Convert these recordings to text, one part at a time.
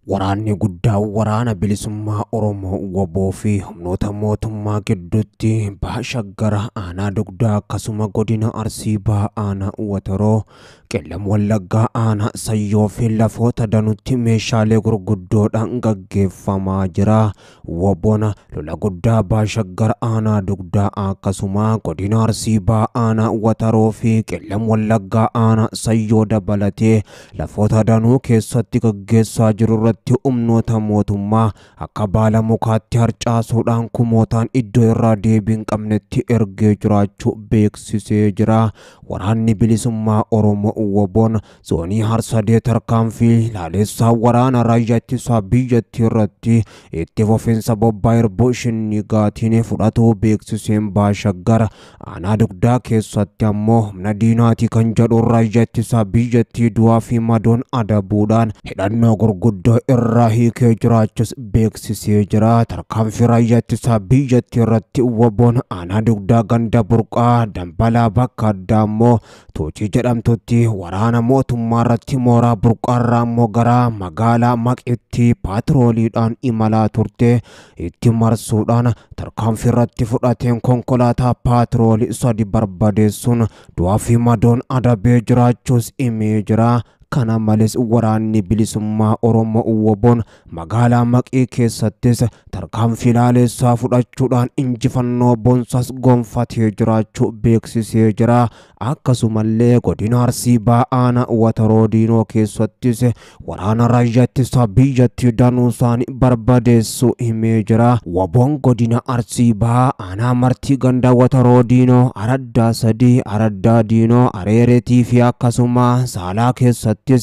Waraanni guddaa waraana bilisummaa Oromoo WBO fi humnoota mootummaa gidduutti baha Shaggar aanaa Dugdaa akkasuma godina Arsii baha aanaa Wataroo Qellam Wallaggaa aanaa Sayyoo fi lafoota danuutti meeshaalee gurguddoodhaan gaggeeffamaa jira. WBO'n lola guddaa baha Shaggar aanaa Dugdaa akkasuma godina Arsii baha aanaa Wataroo fi Qellam Wallaggaa aanaa Sayyoo dabalatee lafoota danuu keessatti gaggeessaa jiru. Humnoota mootummaa akka baala mukaatti harcaasuudhaan kumootaan iddoo irraa deebii hin qabnetti ergee jiraachuu beeksisee jira. Waraanni bilisummaa Oromoo WBO'n zoonii Harsadee tarkaanfii laalessaa waraana raayyaa ittisa biyyattii irratti itti fufiinsa bobbaa Irboo Shinnigaatiin fudhatu beeksiseen baha Shaggar aanaa Dugdaa keessatti ammoo humna diinaati kan jedhu raayyaa ittisa biyyattii du'aa fi madoon adabuudhaan hidhannoo gurguddoo irraa hiikee jiraachus beeksisee jira. Tarkaanfii raayyaa ittisa biyyattii irratti WBO'n aanaa Dugdaa ganda burqaa Dambalaa bakka addaa ammoo Toocii jedhamtutti waraana mootummaa irratti mooraa burqaarraa ammoo gara magaalaa Maqiitti paatrooliidhaan imalaa turte itti marsuudhaan tarkaanfii irratti fudhateen konkolaataa paatroolii 3 barbadeessuun du'aa fi madoon adabee jiraachuus himee jira. Kana malees waraanni bilisummaa Oromoo WBO'n magaalaa Maqii keessattis tarkaanfii laalessaa fudhachuudhaan injifannoo boonsas gonfatee jiraachuu beeksisee jira. Akkasumallee godina Arsii baha aanaa Wataroo Diinoo keessattis waraana raayyaa ittisa biyyattii danuu isaanii barbadeessuu himee jira. WBO'n godina Arsii baha aanaa Martii ganda Wataroo Diinoo Araddaa 3 Araddaa Diinoo Areereetii fi akkasuma Saalaa keessatti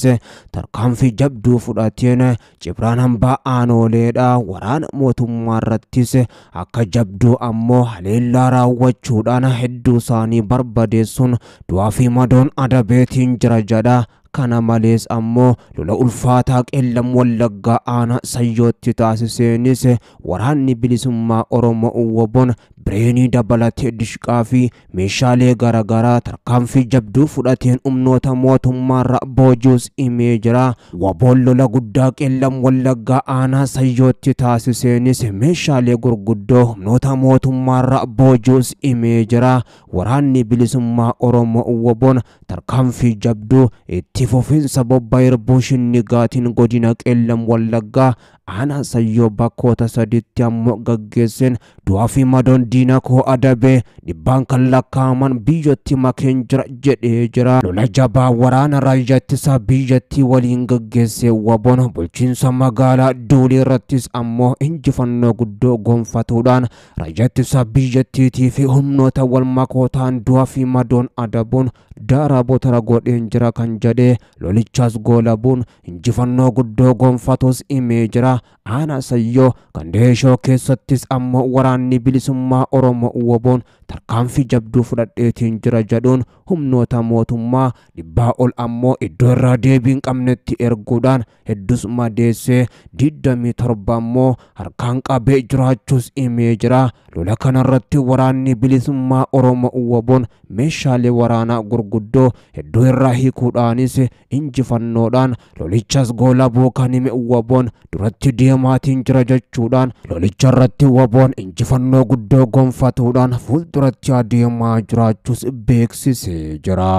tarkaanfii jabduu fudhateen Cibraan hambaa aanoleedha. Waraana mootummaa irrattis akka jabduu ammoo haleellaa raawwachuudhaan hedduu isaanii barbadeessuun du'aa fi madoon adabeetiin jira jedha. Kana malees ammoo lola ulfaataa Qellam Wallaggaa aanaa Sayyootti taasiseenis waraanni bilisummaa Oromoo WBO'n bireenii dabalatee dishqaa fi meeshaalee garaagaraa tarkaanfii jabduu fudhateen humnoota mootummaarra boojuus himee jira. WBO'n lola guddaa Qellam Wallaggaa aanaa Sayyootti taasiseenis meeshaalee gurguddoo humnoota mootummaarra boojuus himee jira. Waraanni bilisummaa Oromoo WBO'n tarkaanfii jabduu itti fufiinsa bobbaa Irboo Shinnigaatiin godina Qellam Wallaggaa aanaa Sayyoo bakkoota 3tti ammoo gaggeesseen du'aa fi madoon diina koo adabee dhibbaan kan lakkaa'aman biyyatti makeen jira jedhee jira. Lola jabaa waraana raayyaa ittisa biyyattii waliin gaggeessee WBO'n bulchiinsa magaalaa Duulii irrattis ammoo injifannoo guddoo gonfatuudhaan raayyaa ittisa biyyattiitii fi humnoota wal makoo ta'an du'aa fi madoon adabuun daaraa botara godheen jira kan jedhe lolichaas goolabuun injifannoo guddoo gonfatus himee jira. Aanaa Sayyoo Gandeeshoo keessattis ammoo waraanni bilisummaa Oromoo WBO'n tarkaanfii jabduu fudhadheetiin jira jedhuun humnoota mootummaa 100 ol ammoo iddoo irraa deebii hin qabnetti erguudhaan hedduus madeessee 27 ammoo harkaan qabee jiraachuus himee jira. Lola kanarratti waraanni bilisummaa Oromoo WBO'n meeshaalee waraanaa gurguddoo hedduu irraa hiikuudhaanis injifannoodhaan lolichas goolabuu kan hime WBO'n duratti deemaatiin jira jechuudhaan lolicha irratti WBO'n injifannoo guddoo gonfatuudhaan fuulduratti adeemaa jiraachuus beeksisee jira.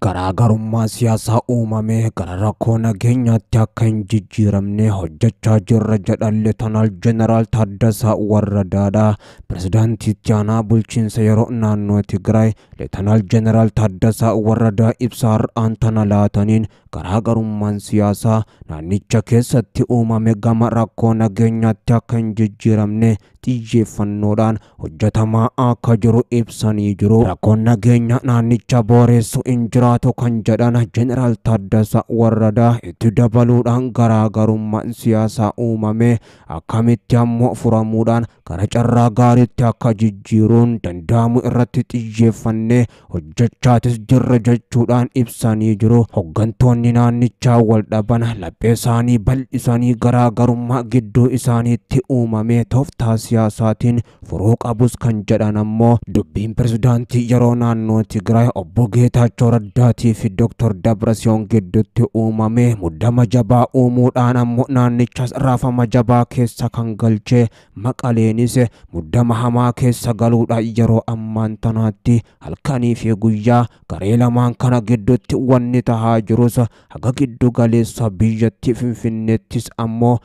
Garaagarummaa siyaasaa uumamee gara rakkoo nageenyaatti akka hin jijjiiramne hojjechaa jirra jedhan Leetanaal Jeneraal Taaddasaa Warradaadha. Pirezidaantii itti aanaa bulchiinsa yeroo naannoo Tigraay Leetanaal Jeneraal Taaddasaa Warradaa ibsa har'aan tana laataniin garaagarummaan siyaasaa naannicha keessatti uumame gama rakkoo nageenyaatti akka hin jijjiiramne xiyyeeffannoodhaan hojjetamaa akka jiru ibsanii jiru. Rakkoon nageenya naannicha booressu hin jiraatu kan jedhan Jeneraal Taaddasaa Warradaa itti dabaluudhaan garaagarummaan siyaasaa uumame akkamitti ammoo furamuudhaan gara carraa gaariitti akka jijjiiruun danda'amu irratti xiyyeeffannee hojjechaatis jirra jechuudhaan ibsanii jiru. Hoggantoonni naannichaa wal dhaban laphee isaanii bal'isanii garaagarummaa gidduu isaaniitti uumame tooftaa siyaasaatiin furuu qabus kan jedhan ammoo dubbiin pirezidaantii yeroo naannoo Tigraay obbo Geetaachoo Raddaatii fi Dr. Dabratsiyoon gidduutti uumame muddama jabaa uumuudhaan ammoo naannichas raafama jabaa keessa kan galchee Maqaleenis muddama hamaa keessa galuudha yeroo ammaan tanaatti halkanii fi guyyaa garee lamaan kana gidduutti wanni tahaa jirus haga giddu galeessa biyyattii Finfinneettis ammoo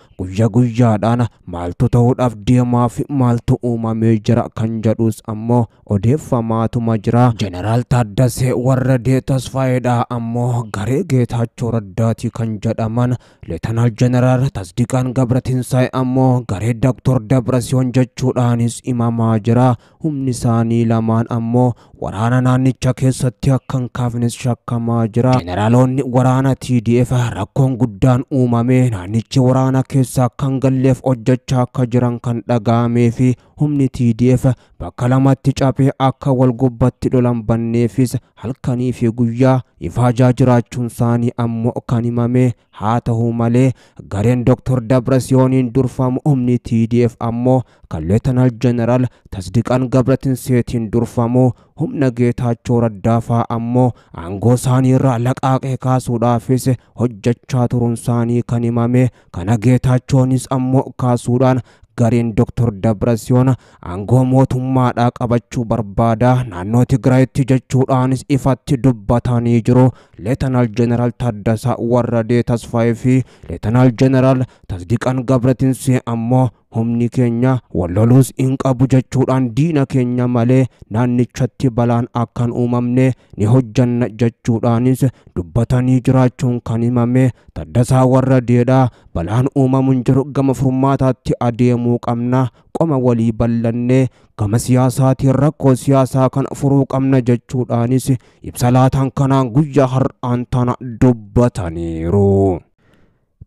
guyyaadhaan maaltu ta'uudhaaf deemaa fi maaltu uumamee jira kan jedhus ammoo odeeffamaatuma jira. Jeneraal Taaddasee Warradee Tasfaayeedha ammoo garee Geetaachoo Raddaatii kan jedhaman Leetanaal Jeneraal Tasdiqaan Gabratinsaay ammoo garee Dr. Dabratsiyoon jechuudhaanis imamaa jira. Humni isaanii lamaan ammoo waraana naannicha keessatti akkan kaafnes shakkamaa jira. Jeneraalonni waraana TDF rakkoon guddaan uumame naannichi waraana keessa kan galleef hojjechaa akka jiran kan dhagaamee fi humni TDF bakka lamatti cabee akka wal gubbatti lolan banneefis halkanii fi guyyaa ifaajaa jiraachuun isaanii ammoo kan himame. Haa ta'u malee gareen Dr. Dabratsiyooniin durfamu humni TDF ammoo kan Leetanaal Jeneraal Tasdiqaan Gabratinseetiin durfamu humna Geetaachoo Raddaafaa ammoo aangoo isaanii irraa laqaaqee kaasuudhaafis hojjechaa turuun isaanii kan himame. Kana Geetaachoonis ammoo kaasuudhaan gareen Dr. Dabratsiyoon aangoo mootummaadhaa qabachuu barbaada naannoo Tigraayitti jechuudhaanis ifatti dubbatanii jiru. Leetanaal Jeneraal Taaddasaa Warradee Tasfaayee fi Leetanaal Jeneraal Tasdiqaan Gabratinsee ammoo humni keenya walloluus hin qabu jechuudhaan diina keenya malee naannichatti balaan akkan uumamne ni hojjanna jechuudhaanis dubbatanii jiraachuun kan himame. Taaddasaa Warradeedha balaan uumamuun jiru gama furmaataatti adeemuu qabna qoma walii bal'annee gama siyaasaatiin rakkoo siyaasaa kan furuu qabna jechuudhaanis ibsa laatan kanaan guyyaa har'aan tana dubbataniiru.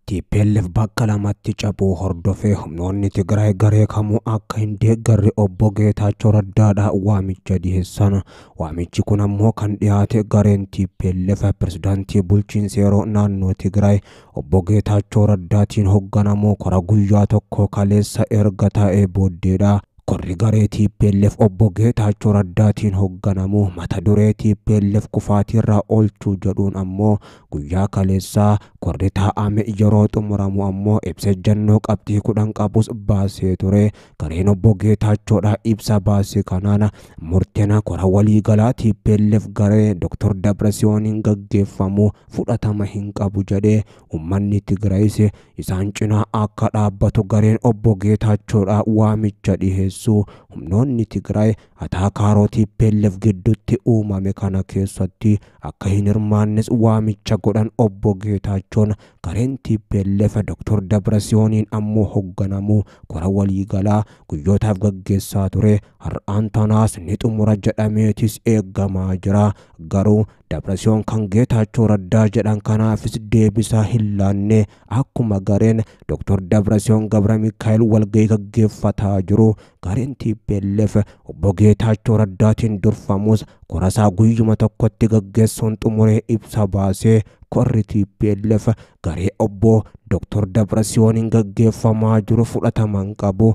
TPLF bakka lamatti cabuu hordofee humnoonni Tigraay garee kamuu akka hin deeggarre obbo Geetaachoo Raddaadha waamicha dhiyeessan. Waamichi kun ammoo kan dhiyaate gareen TPLF pirezidaantii bulchiinsa yeroo naannoo Tigraay obbo Geetaachoo Raddaatiin hoogganamu kora guyyaa tokko kaleessa erga ta'ee booddeedha. Korri garee TPLF obbo Geetaachoo Raddaatiin hoogganamu mata duree TPLF kufaatirraa oolchuu jedhuun ammoo guyyaa kaleessaa korri taa'ame yeroo xumuramu ammoo ibsa ejjennoo qabxii 10 qabus baasee ture. Gareen obbo Geetaachoodha ibsa baase kanaan murteena kora waliigalaa TPLF garee Dr. Dabratsiyooniin gaggeeffamu fudhatama hin qabu jedhee uummanni Tigraayis isaan cinaa akka dhaabbatu gareen obbo Geetaachoodha waamicha dhiheesse. Humnoonni Tigraay ataakaaroo TPLF gidduutti uumame kana keessatti akka hin hirmaannes waamicha godhan obbo Geetaachoon gareen TPLF Dr. Dabratsiyooniin ammoo hoogganamu kora waliigalaa guyyootaaf gaggeessaa ture. Har'aan tanaas ni xumura jedhameetis eeggamaa jira. Garuu Dabratsiyoon kan Geetaachoo Raddaa jedhan kanaafis deebisaa hin laanne akkuma gareen Dr. Dabratsiyoon Gabra Mikaa'el walgahii gaggeeffataa jiru. Gareen TPLF obbo Geetaachoo Raddaatiin durfamus korasaa guyyuma tokkotti gaggeessuun xumuree ibsa baasee korri TPLF garee obbo Dr. Dabratsiyooniin gaggeeffamaa jiru fudhatama hin qabu.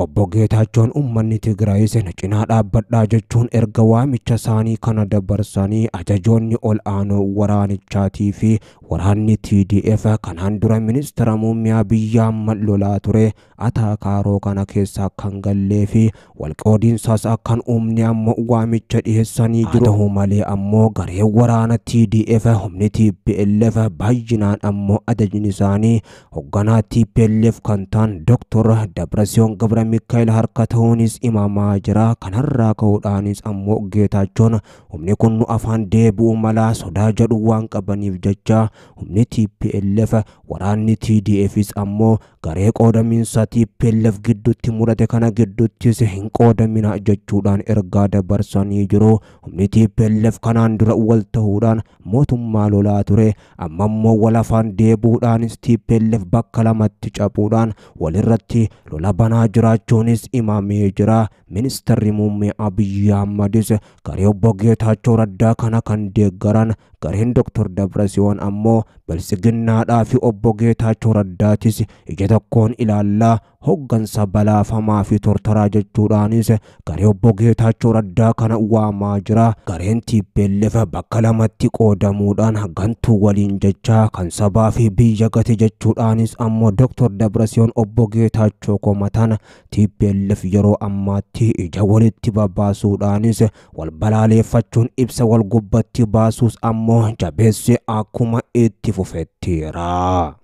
Obbo Geetaachoon uummanni Tigraayis cinaa dhaabbadhaa jechuun erga waamicha isaanii kana dabarsanii ajajoonni ol aanoo waraanichaatii fi waraanni TDF kanaan dura ministeera muummee biyya amma lolaa ture ataakaaroo kana keessa kan gallee fi walqoodiinsaas akkan uumne ammoo waamicha dhiheessanii jiru. Ta'u malee ammoo garee waraana TDF humni TPLF baay'inaan ammoo ajajni isaanii hoogganaa TPLF kan ta'an Dr. Dabratsiyoon Gabra Mikaa'el harka ta'uunis imamaa jira. Kanarraa ka'uudhaanis ammoo Geetaachoon humni kun afaan deebi'uu malaa sodaa jedhu waan qabaniif jecha humni TPLF waraanni TDFis ammoo garee qoodamiinsa TPLF gidduutti murate kana gidduuttis hin qoodamina jechuudhaan ergaa dabarsanii jiru. Humni TPLF kanaan dura wal ta'uudhaan mootummaa lolaa ture. Amma ammoo wal afaan deebi'uudhaanis TPLF bakka lamatti cabuudhaan walirratti lola banaa jiraachuunis imamee jira. Ministeerri muummee Abiyyi Ahmadis garee obbo Geetaachoo Raddaa kana kan deeggaran gareen Dr. Dabratsiyoon ammoo bilisiginnaadhaa fi obbo Geetaachoo Raddaatis ija tokkoon ilaallaa hoggansa balaafamaa fi tortoraa jechuudhaanis garee obbo Geetaachoo Raddaa kana waamaa jira. Gareen TPLF bakka lamatti qoodamuudhaan gantuu waliin jechaa kan sabaa fi biyya gate jechuudhaanis ammoo Dr. Dabratsiyoon obbo Geetaachoo komatan TPLF yeroo ammaatti ija walitti babbaasuudhaanis wal balaaleeffachuun ibsa wal gubbatti baasuus ammoo jabeesse akkuma itti fufettiira.